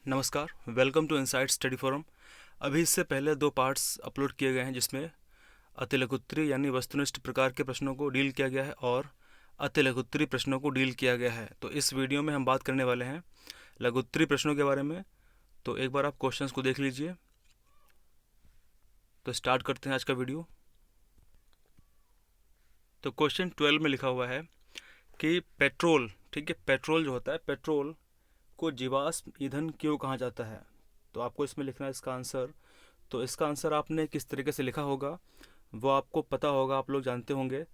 नमस्कार, welcome to Insight Study Forum. अभी इससे पहले 2 पार्ट्स अपलोड किए गए हैं जिसमें अतिलघुत्तरी यानी वस्तुनिष्ठ प्रकार के प्रश्नों को डील किया गया है और अतिलघुत्तरी प्रश्नों को डील किया गया है। तो इस वीडियो में हम बात करने वाले हैं लघुत्तरी प्रश्नों के बारे में। तो एक बार आप क्वेश्चंस को देख लीजिए। तो स्टार्ट करते हैं आज का वीडियो। तो क्वेश्चन 12 में लिखा हुआ है कि पेट्रोल, ठीक है, पेट्रोल जो होता है, पेट्रोल को जीवाश्म ईंधन क्यों कहा जाता है। तो आपको इसमें लिखना है इसका आंसर। तो इसका आंसर आपने किस तरीके से लिखा होगा वो आपको पता होगा, आप लोग जानते होंगे।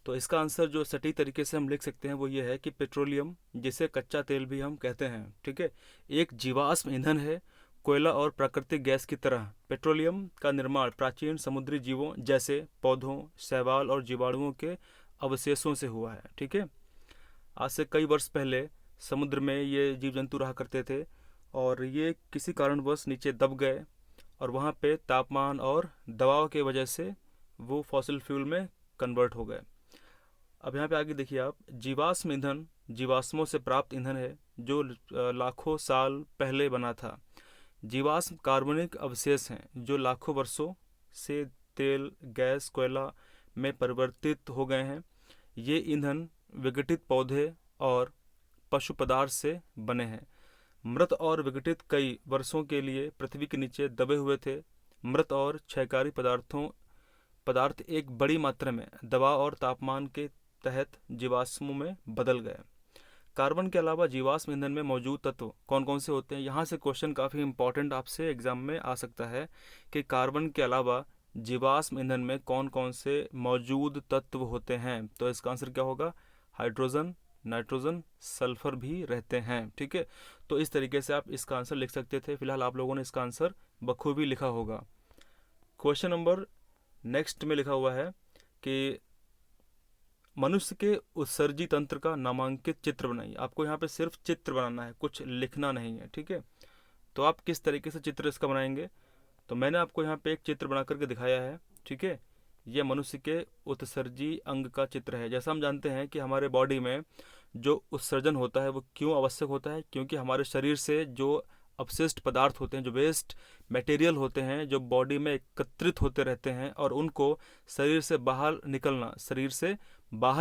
तो इसका आंसर जो सटीक तरीके से हम लिख सकते हैं वो ये है कि पेट्रोलियम, जिसे कच्चा तेल भी हम कहते हैं, ठीक है, एक जीवाश्म ईंधन है। कोयला और प्राकृतिक गैस की तरह पेट्रोलियम का निर्माण प्राचीन समुद्री जीवों जैसे पौधों, शैवाल और जीवाणुओं के अवशेषों से हुआ है। ठीक है, आज से कई वर्ष पहले समुद्र में ये जीव जंतु रहा करते थे और ये किसी कारणवश नीचे दब गए और वहाँ पे तापमान और दबाव के वजह से वो फॉसिल फ्यूल में कन्वर्ट हो गए। अब यहाँ पे आगे देखिए आप, जीवाश्म ईंधन जीवाश्मों से प्राप्त ईंधन है जो लाखों साल पहले बना था। जीवाश्म कार्बनिक अवशेष हैं जो लाखों वर्षों से तेल, गैस, कोयला में परिवर्तित हो गए हैं। ये ईंधन विघटित पौधे और पशु पदार्थ से बने हैं। मृत और विघटित कई वर्षों के लिए पृथ्वी के नीचे दबे हुए थे। मृत और क्षयकारी पदार्थ एक बड़ी मात्रा में दबाव और तापमान के तहत जीवाश्मों में बदल गए। कार्बन के अलावा जीवाश्म ईंधन में मौजूद तत्व कौन कौन से होते हैं। यहाँ से क्वेश्चन काफ़ी इंपॉर्टेंट आपसे एग्जाम में आ सकता है कि कार्बन के अलावा जीवाश्म ईंधन में कौन कौन से मौजूद तत्व होते हैं। तो इसका आंसर क्या होगा, हाइड्रोजन, नाइट्रोजन, सल्फर भी रहते हैं। ठीक है, तो इस तरीके से आप इसका आंसर लिख सकते थे। फिलहाल आप लोगों ने इसका आंसर बखूबी लिखा होगा। क्वेश्चन नंबर नेक्स्ट में लिखा हुआ है कि मनुष्य के उत्सर्जी तंत्र का नामांकित चित्र बनाइए। आपको यहाँ पे सिर्फ चित्र बनाना है, कुछ लिखना नहीं है। ठीक है, तो आप किस तरीके से चित्र इसका बनाएंगे, तो मैंने आपको यहाँ पे एक चित्र बना करके दिखाया है। ठीक है, ये मनुष्य के उत्सर्जी अंग का चित्र है। जैसा हम जानते हैं कि हमारे बॉडी में जो उत्सर्जन होता है वो क्यों आवश्यक होता है, क्योंकि हमारे शरीर से जो अपशिष्ट पदार्थ होते हैं, जो वेस्ट मटेरियल होते हैं, जो बॉडी में एकत्रित होते रहते हैं और उनको शरीर से बाहर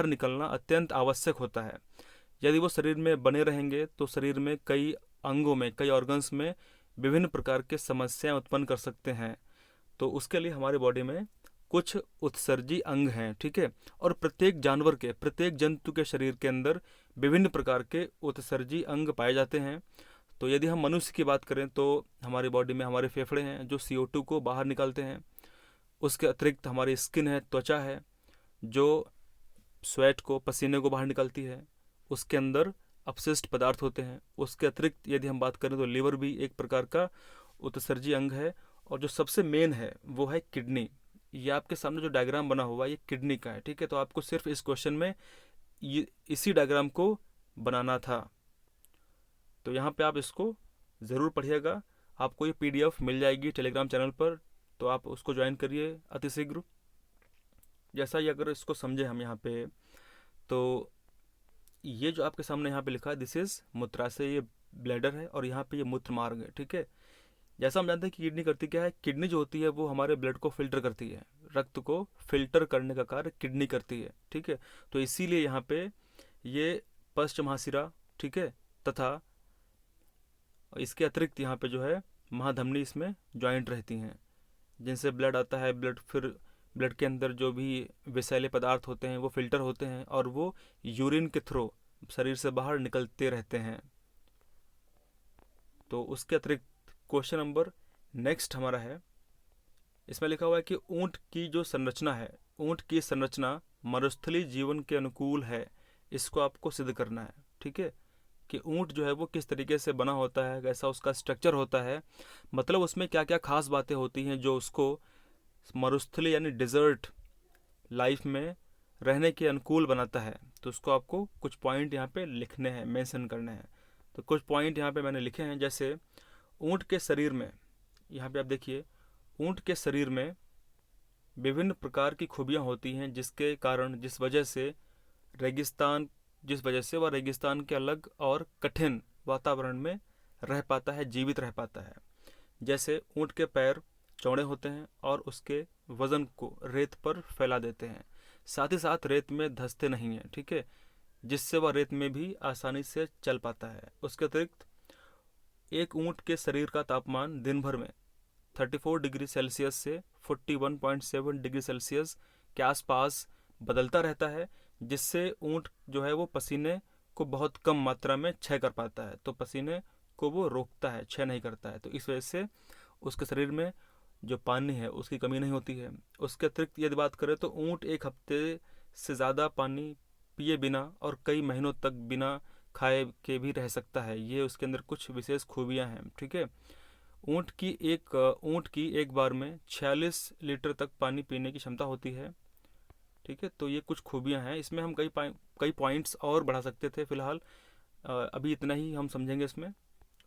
निकलना अत्यंत आवश्यक होता है। यदि वो शरीर में बने रहेंगे तो शरीर में कई अंगों में, कई ऑर्गन्स में विभिन्न प्रकार के समस्याएं उत्पन्न कर सकते हैं। तो उसके लिए हमारे बॉडी में कुछ उत्सर्जी अंग हैं। ठीक है, और प्रत्येक जानवर के, प्रत्येक जंतु के शरीर के अंदर विभिन्न प्रकार के उत्सर्जी अंग पाए जाते हैं। तो यदि हम मनुष्य की बात करें तो हमारी बॉडी में हमारे फेफड़े हैं जो CO2 को बाहर निकालते हैं। उसके अतिरिक्त हमारी स्किन है, त्वचा है, जो स्वेट को, पसीने को बाहर निकालती है। उसके अंदर अपशिष्ट पदार्थ होते हैं। उसके अतिरिक्त यदि हम बात करें तो लिवर भी एक प्रकार का उत्सर्जी अंग है। और जो सबसे मेन है वो है किडनी। ये आपके सामने जो डायग्राम बना हुआ है ये किडनी का है। ठीक है, तो आपको सिर्फ इस क्वेश्चन में इसी डायग्राम को बनाना था। तो यहाँ पे आप इसको ज़रूर पढ़िएगा। आपको ये PDF मिल जाएगी टेलीग्राम चैनल पर, तो आप उसको ज्वाइन करिए अतिशीघ्र। जैसा ही अगर इसको समझे हम यहाँ पे, तो ये जो आपके सामने यहाँ पे लिखा है दिस इज मूत्राशय, ये ब्लैडर है और यहाँ पे ये मूत्र मार्ग है। ठीक है, जैसा हम जानते हैं कि किडनी करती क्या है, किडनी जो होती है वो हमारे ब्लड को फिल्टर करती है, रक्त को फिल्टर करने का कार्य किडनी करती है। ठीक है, तो इसीलिए यहाँ पे ये पश्च महाशिरा, ठीक है, तथा इसके अतिरिक्त यहाँ पे जो है महाधमनी इसमें ज्वाइंट रहती हैं, जिनसे ब्लड आता है। फिर ब्लड के अंदर जो भी विषैले पदार्थ होते हैं वो फिल्टर होते हैं और वो यूरिन के थ्रू शरीर से बाहर निकलते रहते हैं। तो उसके अतिरिक्त क्वेश्चन नंबर नेक्स्ट हमारा है, इसमें लिखा हुआ है कि ऊंट की जो संरचना है, ऊंट की संरचना मरुस्थलीय जीवन के अनुकूल है। इसको आपको सिद्ध करना है। ठीक है, कि ऊंट जो है वो किस तरीके से बना होता है, कैसा उसका स्ट्रक्चर होता है, मतलब उसमें क्या क्या खास बातें होती हैं जो उसको मरुस्थलीय यानी डिजर्ट लाइफ में रहने के अनुकूल बनाता है। तो उसको आपको कुछ पॉइंट यहाँ पे लिखने हैं, मेंशन करने हैं। तो कुछ पॉइंट यहाँ पे मैंने लिखे हैं, जैसे ऊंट के शरीर में, यहाँ पे आप देखिए, ऊंट के शरीर में विभिन्न प्रकार की खूबियाँ होती हैं जिसके कारण, जिस वजह से वह रेगिस्तान के अलग और कठिन वातावरण में रह पाता है, जीवित रह पाता है। जैसे ऊँट के पैर चौड़े होते हैं और उसके वज़न को रेत पर फैला देते हैं, साथ ही साथ रेत में धंसते नहीं हैं, ठीक है, जिससे वह रेत में भी आसानी से चल पाता है। उसके अतिरिक्त एक ऊँट के शरीर का तापमान दिन भर में 34 डिग्री सेल्सियस से 41.7 डिग्री सेल्सियस के आसपास बदलता रहता है, जिससे ऊँट जो है वो पसीने को बहुत कम मात्रा में क्षय कर पाता है। तो पसीने को वो रोकता है, क्षय नहीं करता है। तो इस वजह से उसके शरीर में जो पानी है उसकी कमी नहीं होती है। उसके अतिरिक्त यदि बात करें तो ऊँट एक हफ्ते से ज़्यादा पानी पिए बिना और कई महीनों तक बिना खाए के भी रह सकता है। ये उसके अंदर कुछ विशेष खूबियाँ हैं, ठीक है। ऊँट की एक बार में 46 लीटर तक पानी पीने की क्षमता होती है, ठीक है। तो ये कुछ खूबियाँ हैं। इसमें हम कई पॉइंट्स और बढ़ा सकते थे, फिलहाल अभी इतना ही हम समझेंगे इसमें।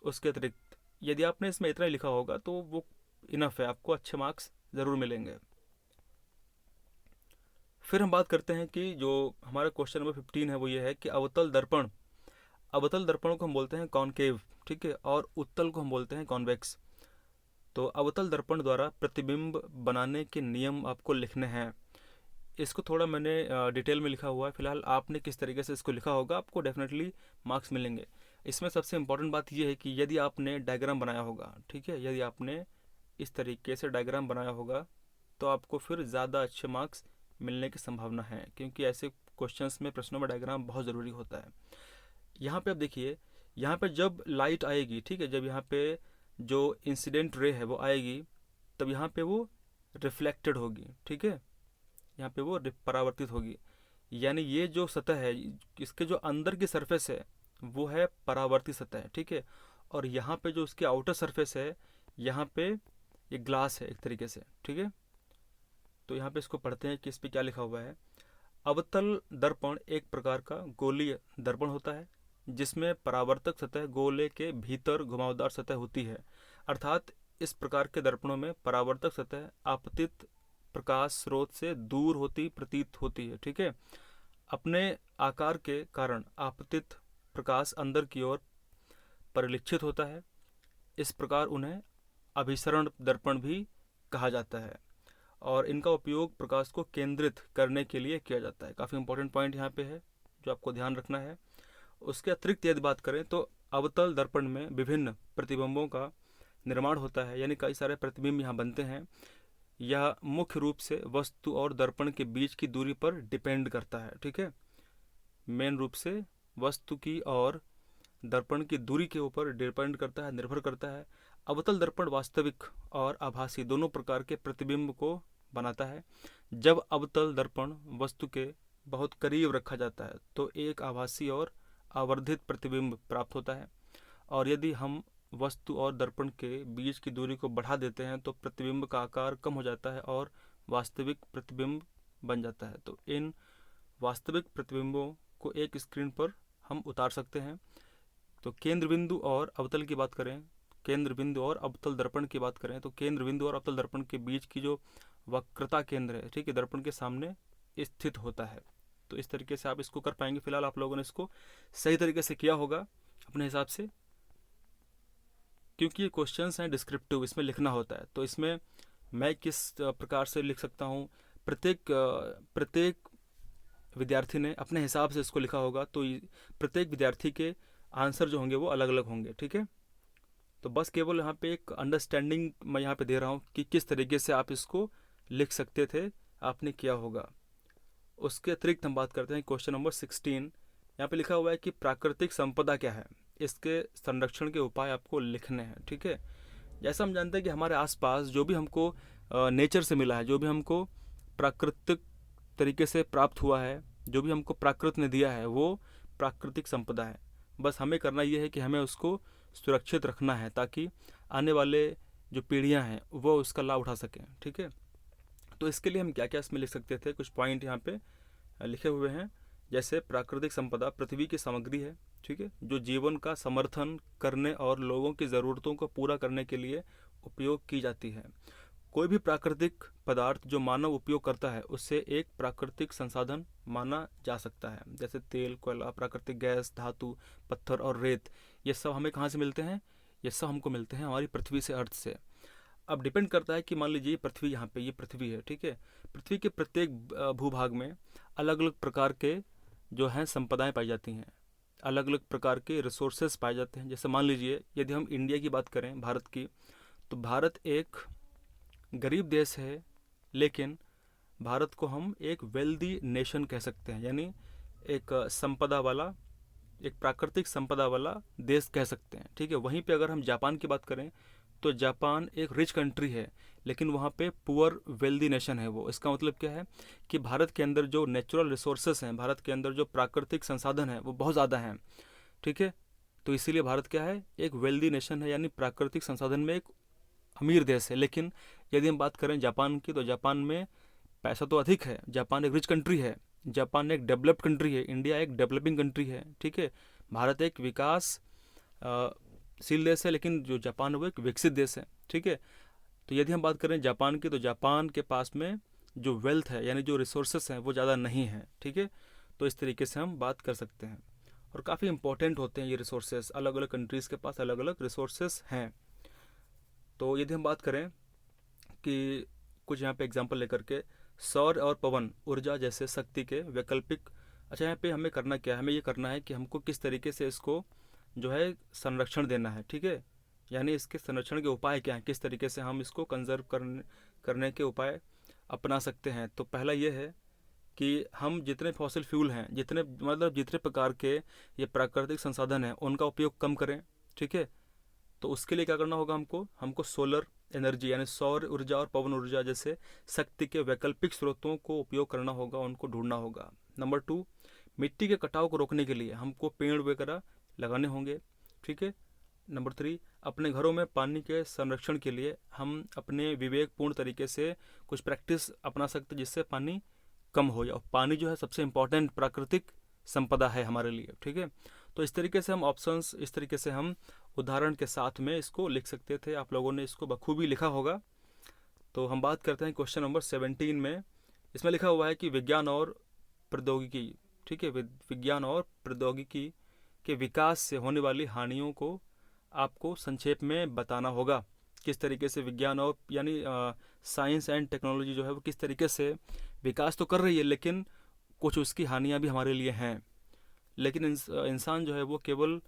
उसके अतिरिक्त यदि आपने इसमें इतना ही लिखा होगा तो वो इनफ है, आपको अच्छे मार्क्स ज़रूर मिलेंगे। फिर हम बात करते हैं कि जो हमारा क्वेश्चन नंबर 15 है वो ये है कि अवतल दर्पण को हम बोलते हैं कॉनकेव, ठीक है, और उत्तल को हम बोलते हैं कॉन्वेक्स। तो अवतल दर्पण द्वारा प्रतिबिंब बनाने के नियम आपको लिखने हैं। इसको थोड़ा मैंने डिटेल में लिखा हुआ है, फिलहाल आपने किस तरीके से इसको लिखा होगा आपको डेफिनेटली मार्क्स मिलेंगे। इसमें सबसे इम्पोर्टेंट बात यह है कि यदि आपने डायग्राम बनाया होगा, ठीक है, यदि आपने इस तरीके से डायग्राम बनाया होगा तो आपको फिर ज़्यादा अच्छे मार्क्स मिलने की संभावना है, क्योंकि ऐसे क्वेश्चंस में, प्रश्नों में डायग्राम बहुत ज़रूरी होता है। यहाँ पे आप देखिए, यहाँ पे जब लाइट आएगी, ठीक है, जब यहाँ पे जो इंसिडेंट रे है वो आएगी, तब यहाँ पे वो रिफ्लेक्टेड होगी, ठीक है, यहाँ पे वो परावर्तित होगी। यानी ये जो सतह है, इसके जो अंदर की सरफेस है वो है परावर्तित सतह, ठीक है, और यहाँ पे जो उसकी आउटर सरफेस है, यहाँ पे ये ग्लास है एक तरीके से, ठीक है। तो यहाँ पे इसको पढ़ते हैं कि इस पे क्या लिखा हुआ है। अवतल दर्पण एक प्रकार का गोलीय दर्पण होता है जिसमें परावर्तक सतह गोले के भीतर घुमावदार सतह होती है। अर्थात इस प्रकार के दर्पणों में परावर्तक सतह आपतित प्रकाश स्रोत से दूर होती प्रतीत होती है, ठीक है। अपने आकार के कारण आपतित प्रकाश अंदर की ओर परिलक्षित होता है। इस प्रकार उन्हें अभिसरण दर्पण भी कहा जाता है और इनका उपयोग प्रकाश को केंद्रित करने के लिए किया जाता है। काफ़ी इंपॉर्टेंट पॉइंट यहाँ पे है जो आपको ध्यान रखना है। उसके अतिरिक्त यदि बात करें तो अवतल दर्पण में विभिन्न प्रतिबिंबों का निर्माण होता है, यानी कई सारे प्रतिबिंब यहाँ बनते हैं। यह मुख्य रूप से वस्तु और दर्पण के बीच की दूरी पर डिपेंड करता है, ठीक है। मेन रूप से वस्तु की और दर्पण की दूरी के ऊपर डिपेंड करता है, निर्भर करता है। अवतल दर्पण वास्तविक और आभासी दोनों प्रकार के प्रतिबिंब को बनाता है। जब अवतल दर्पण वस्तु के बहुत करीब रखा जाता है तो एक आभासी और आवर्धित प्रतिबिंब प्राप्त होता है, और यदि हम वस्तु और दर्पण के बीच की दूरी को बढ़ा देते हैं तो प्रतिबिंब का आकार कम हो जाता है और वास्तविक प्रतिबिंब बन जाता है। तो इन वास्तविक प्रतिबिंबों को एक स्क्रीन पर हम उतार सकते हैं। तो केंद्र बिंदु और अवतल की बात करें, केंद्र बिंदु और अवतल दर्पण की बात करें तो केंद्र बिंदु और अवतल दर्पण के बीच की जो वक्रता केंद्र है, ठीक है, दर्पण के सामने स्थित होता है। तो इस तरीके से आप इसको कर पाएंगे। फिलहाल आप लोगों ने इसको सही तरीके से किया होगा अपने हिसाब से, क्योंकि ये क्वेश्चंस हैं डिस्क्रिप्टिव, इसमें लिखना होता है। तो इसमें मैं किस प्रकार से लिख सकता हूँ, प्रत्येक विद्यार्थी ने अपने हिसाब से इसको लिखा होगा, तो प्रत्येक विद्यार्थी के आंसर जो होंगे वो अलग अलग होंगे, ठीक है। तो बस केवल यहाँ पे एक अंडरस्टैंडिंग मैं यहाँ पे दे रहा हूँ कि किस तरीके से आप इसको लिख सकते थे, आपने किया होगा। उसके अतिरिक्त हम बात करते हैं क्वेश्चन नंबर 16। यहाँ पे लिखा हुआ है कि प्राकृतिक संपदा क्या है, इसके संरक्षण के उपाय आपको लिखने हैं, ठीक है। जैसा हम जानते हैं कि हमारे आसपास जो भी हमको नेचर से मिला है, जो भी हमको प्राकृतिक तरीके से प्राप्त हुआ है, जो भी हमको प्राकृत ने दिया है, वो प्राकृतिक संपदा है। बस हमें करना ये है कि हमें उसको सुरक्षित रखना है ताकि आने वाले जो पीढ़ियां हैं वो उसका लाभ उठा सकें, ठीक है। तो इसके लिए हम क्या क्या इसमें लिख सकते थे, कुछ पॉइंट यहाँ पे लिखे हुए हैं। जैसे प्राकृतिक संपदा पृथ्वी की सामग्री है, ठीक है, जो जीवन का समर्थन करने और लोगों की ज़रूरतों को पूरा करने के लिए उपयोग की जाती है। कोई भी प्राकृतिक पदार्थ जो मानव उपयोग करता है उससे एक प्राकृतिक संसाधन माना जा सकता है। जैसे तेल, कोयला, प्राकृतिक गैस, धातु, पत्थर और रेत, ये सब हमें कहाँ से मिलते हैं, ये सब हमको मिलते हैं हमारी पृथ्वी से, अर्थ से। अब डिपेंड करता है कि मान लीजिए ये पृथ्वी, यहाँ पे ये पृथ्वी है, ठीक है। पृथ्वी के प्रत्येक भूभाग में अलग अलग प्रकार के जो हैं संपदाएं पाई जाती हैं, अलग अलग प्रकार के रिसोर्सेज पाए जाते हैं। जैसे मान लीजिए यदि हम इंडिया की बात करें, भारत की, तो भारत एक गरीब देश है, लेकिन भारत को हम एक वेल्दी नेशन कह सकते हैं, यानी एक संपदा वाला, एक प्राकृतिक संपदा वाला देश कह सकते हैं, ठीक है। वहीं पे अगर हम जापान की बात करें तो जापान एक रिच कंट्री है, लेकिन वहाँ पे पुअर वेल्दी नेशन है वो। इसका मतलब क्या है कि भारत के अंदर जो नेचुरल रिसोर्सेस हैं, भारत के अंदर जो प्राकृतिक संसाधन हैं वो बहुत ज़्यादा हैं, ठीक है। तो इसीलिए भारत क्या है, एक वेल्दी नेशन है, यानी प्राकृतिक संसाधन में एक अमीर देश है। लेकिन यदि हम बात करें जापान की, तो जापान में पैसा तो अधिक है, जापान एक रिच कंट्री है, जापान एक डेवलप्ड कंट्री है, इंडिया एक डेवलपिंग कंट्री है, ठीक है। भारत एक विकास शील देश है, लेकिन जो जापान है वो एक विकसित देश है, ठीक है। तो यदि हम बात करें जापान की, तो जापान के पास में जो वेल्थ है, यानी जो रिसोर्सेस हैं वो ज़्यादा नहीं है, ठीक है। तो इस तरीके से हम बात कर सकते हैं, और काफ़ी इंपॉर्टेंट होते हैं ये रिसोर्सेस। अलग अलग कंट्रीज़ के पास अलग अलग रिसोर्सेस हैं। तो यदि हम बात करें कि कुछ यहाँ पे एग्जांपल लेकर के, सौर और पवन ऊर्जा जैसे शक्ति के वैकल्पिक, अच्छा यहाँ पे हमें करना क्या है, हमें ये करना है कि हमको किस तरीके से इसको जो है संरक्षण देना है, ठीक है। यानी इसके संरक्षण के उपाय क्या हैं, किस तरीके से हम इसको कंजर्व करने के उपाय अपना सकते हैं। तो पहला ये है कि हम जितने फॉसिल फ्यूल हैं, जितने मतलब जितने प्रकार के ये प्राकृतिक संसाधन हैं, उनका उपयोग कम करें, ठीक है। तो उसके लिए क्या करना होगा, हमको सोलर एनर्जी यानी सौर ऊर्जा और पवन ऊर्जा जैसे शक्ति के वैकल्पिक स्रोतों को उपयोग करना होगा, उनको ढूंढना होगा। नंबर 2, मिट्टी के कटाव को रोकने के लिए हमको पेड़ वगैरह लगाने होंगे, ठीक है। नंबर 3, अपने घरों में पानी के संरक्षण के लिए हम अपने विवेकपूर्ण तरीके से कुछ प्रैक्टिस अपना सकते हैं, जिससे पानी कम हो जाए। पानी जो है सबसे इम्पोर्टेंट प्राकृतिक संपदा है हमारे लिए, ठीक है। तो इस तरीके से हम ऑप्शंस, इस तरीके से हम उदाहरण के साथ में इसको लिख सकते थे। आप लोगों ने इसको बखूबी लिखा होगा। तो हम बात करते हैं क्वेश्चन नंबर 17 में। इसमें लिखा हुआ है कि विज्ञान और प्रौद्योगिकी, ठीक है, विज्ञान और प्रौद्योगिकी के विकास से होने वाली हानियों को आपको संक्षेप में बताना होगा। किस तरीके से विज्ञान और यानी साइंस एंड टेक्नोलॉजी जो है वो किस तरीके से विकास तो कर रही है, लेकिन कुछ उसकी हानियाँ भी हमारे लिए हैं। लेकिन इंसान जो है वो केवल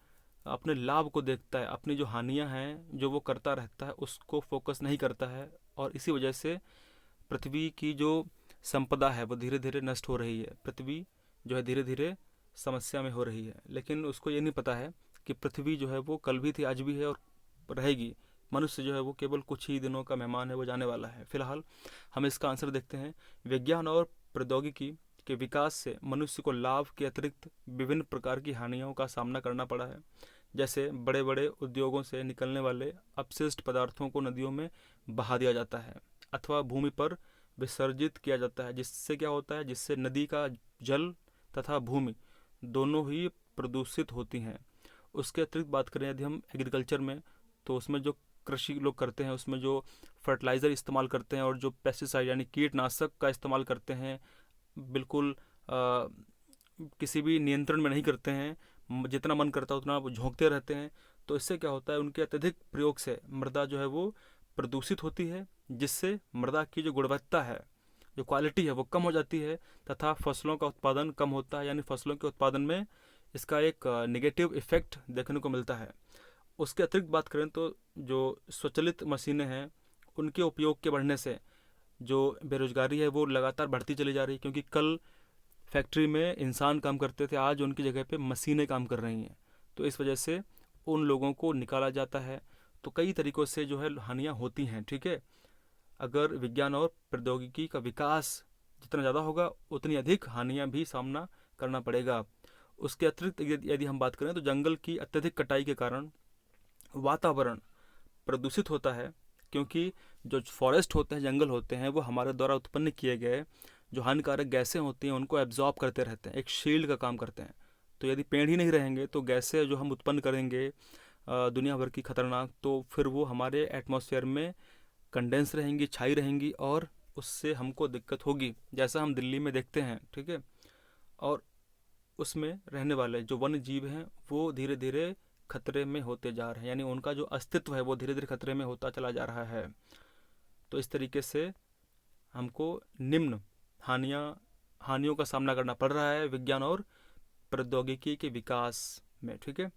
अपने लाभ को देखता है, अपनी जो हानियाँ हैं जो वो करता रहता है उसको फोकस नहीं करता है, और इसी वजह से पृथ्वी की जो संपदा है वो धीरे धीरे नष्ट हो रही है। पृथ्वी जो है धीरे धीरे समस्या में हो रही है, लेकिन उसको ये नहीं पता है कि पृथ्वी जो है वो कल भी थी, आज भी है और रहेगी। मनुष्य जो है वो केवल कुछ ही दिनों का मेहमान है, वो जाने वाला है। फिलहाल हम इसका आंसर देखते हैं। विज्ञान और प्रौद्योगिकी के विकास से मनुष्य को लाभ के अतिरिक्त विभिन्न प्रकार की हानियों का सामना करना पड़ा है। जैसे बड़े बड़े उद्योगों से निकलने वाले अपशिष्ट पदार्थों को नदियों में बहा दिया जाता है अथवा भूमि पर विसर्जित किया जाता है, जिससे क्या होता है, जिससे नदी का जल तथा भूमि दोनों ही प्रदूषित होती हैं। उसके अतिरिक्त बात करें यदि हम एग्रीकल्चर में, तो उसमें जो कृषि लोग करते हैं उसमें जो फर्टिलाइज़र इस्तेमाल करते हैं और जो पेस्टिसाइड यानी कीटनाशक का इस्तेमाल करते हैं, बिल्कुल किसी भी नियंत्रण में नहीं करते हैं, जितना मन करता है उतना वो झोंकते रहते हैं। तो इससे क्या होता है, उनके अत्यधिक प्रयोग से मृदा जो है वो प्रदूषित होती है, जिससे मृदा की जो गुणवत्ता है, जो क्वालिटी है वो कम हो जाती है तथा फसलों का उत्पादन कम होता है, यानी फसलों के उत्पादन में इसका एक नेगेटिव इफेक्ट देखने को मिलता है। उसके अतिरिक्त बात करें तो जो स्वचालित मशीनें हैं उनके उपयोग के बढ़ने से जो बेरोजगारी है वो लगातार बढ़ती चली जा रही है, क्योंकि कल फैक्ट्री में इंसान काम करते थे, आज उनकी जगह पे मशीनें काम कर रही हैं। तो इस वजह से उन लोगों को निकाला जाता है। तो कई तरीक़ों से जो है हानियाँ होती हैं, ठीक है। अगर विज्ञान और प्रौद्योगिकी का विकास जितना ज़्यादा होगा उतनी अधिक हानियाँ भी सामना करना पड़ेगा। उसके अतिरिक्त यदि हम बात करें तो जंगल की अत्यधिक कटाई के कारण वातावरण प्रदूषित होता है, क्योंकि जो फॉरेस्ट होते हैं, जंगल होते हैं, वो हमारे द्वारा उत्पन्न किए गए जो हानिकारक गैसें होती हैं उनको एब्जॉर्ब करते रहते हैं, एक शील्ड का काम करते हैं। तो यदि पेड़ ही नहीं रहेंगे तो गैसें जो हम उत्पन्न करेंगे दुनिया भर की खतरनाक, तो फिर वो हमारे एटमॉस्फेयर में कंडेंस रहेंगी, छाई रहेंगी, और उससे हमको दिक्कत होगी, जैसा हम दिल्ली में देखते हैं, ठीक है। और उसमें रहने वाले जो वन्य जीव हैं वो धीरे धीरे खतरे में होते जा रहे हैं, यानी उनका जो अस्तित्व है वो धीरे धीरे खतरे में होता चला जा रहा है। तो इस तरीके से हमको निम्न हानियों का सामना करना पड़ रहा है विज्ञान और प्रौद्योगिकी के विकास में। ठीक है,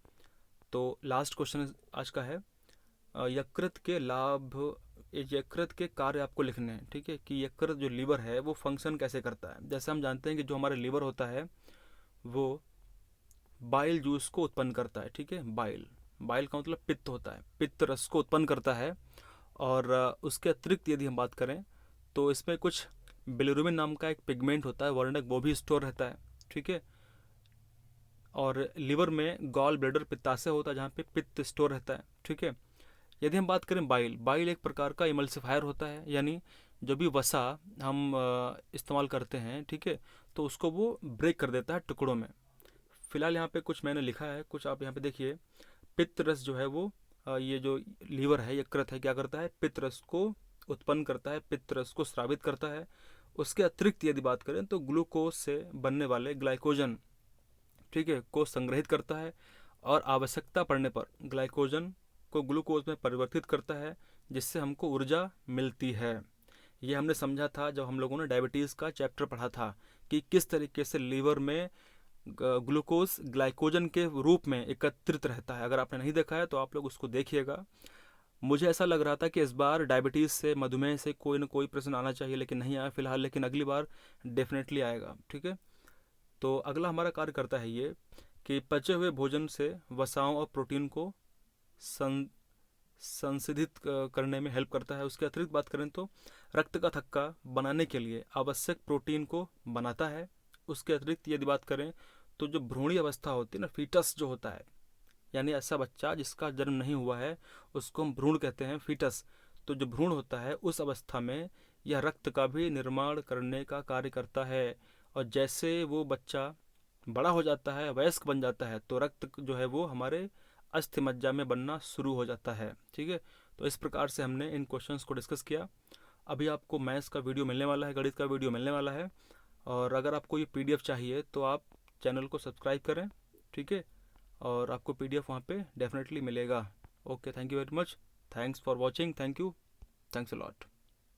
तो लास्ट क्वेश्चन आज का है, यकृत के लाभ, यकृत के कार्य आपको लिखने हैं। ठीक है, कि यकृत जो लीवर है वो फंक्शन कैसे करता है। जैसे हम जानते हैं कि जो हमारा लीवर होता है वो बाइल जूस को उत्पन्न करता है। ठीक है, बाइल का मतलब पित्त होता है, पित्त रस को उत्पन्न करता है। और उसके अतिरिक्त यदि हम बात करें तो इसमें कुछ बिलिरुबिन नाम का एक पिगमेंट होता है, वर्णक, वो भी स्टोर रहता है। ठीक है, और लीवर में गॉल ब्लैडर पित्ताशय होता है जहाँ पे पित्त स्टोर रहता है। ठीक है, यदि हम बात करें बाइल एक प्रकार का इमल्सिफायर होता है, यानी जो भी वसा हम इस्तेमाल करते हैं, ठीक है, तो उसको वो ब्रेक कर देता है टुकड़ों में। फिलहाल यहाँ पे कुछ मैंने लिखा है, कुछ आप यहाँ पे देखिए। पित्त रस जो है वो ये जो लीवर है, यकृत है, क्या करता है, पित्त रस को उत्पन्न करता है, पित्त रस को स्रावित करता है। उसके अतिरिक्त यदि बात करें तो ग्लूकोज से बनने वाले ग्लाइकोजन, ठीक है, को संग्रहित करता है और आवश्यकता पड़ने पर ग्लाइकोजन को ग्लूकोज में परिवर्तित करता है, जिससे हमको ऊर्जा मिलती है। ये हमने समझा था जब हम लोगों ने डायबिटीज़ का चैप्टर पढ़ा था कि किस तरीके से लीवर में ग्लूकोज ग्लाइकोजन के रूप में एकत्रित रहता है। अगर आपने नहीं देखा है तो आप लोग उसको देखिएगा। मुझे ऐसा लग रहा था कि इस बार डायबिटीज़ से, मधुमेह से कोई ना कोई प्रश्न आना चाहिए, लेकिन नहीं आया फिलहाल, लेकिन अगली बार डेफिनेटली आएगा। ठीक है, तो अगला हमारा कार्य करता है ये कि पचे हुए भोजन से वसाओं और प्रोटीन को संशोधित करने में हेल्प करता है। उसके अतिरिक्त बात करें तो रक्त का थक्का बनाने के लिए आवश्यक प्रोटीन को बनाता है। उसके अतिरिक्त यदि बात करें तो जो भ्रूणीय अवस्था होती है ना, फीटस जो होता है, यानी ऐसा बच्चा जिसका जन्म नहीं हुआ है उसको हम भ्रूण कहते हैं, फीटस। तो जो भ्रूण होता है उस अवस्था में यह रक्त का भी निर्माण करने का कार्य करता है। और जैसे वो बच्चा बड़ा हो जाता है, वयस्क बन जाता है, तो रक्त जो है वो हमारे अस्थि मज्जा में बनना शुरू हो जाता है। ठीक है, तो इस प्रकार से हमने इन क्वेश्चंस को डिस्कस किया। अभी आपको मैथ्स का वीडियो मिलने वाला है, गणित का वीडियो मिलने वाला है, और अगर आपको ये पीडीएफ चाहिए तो आप चैनल को सब्सक्राइब करें। ठीक है, और आपको पीडीएफ वहाँ पे डेफिनेटली मिलेगा। Okay, thank you very much, thanks for watching, thank you, thanks a lot.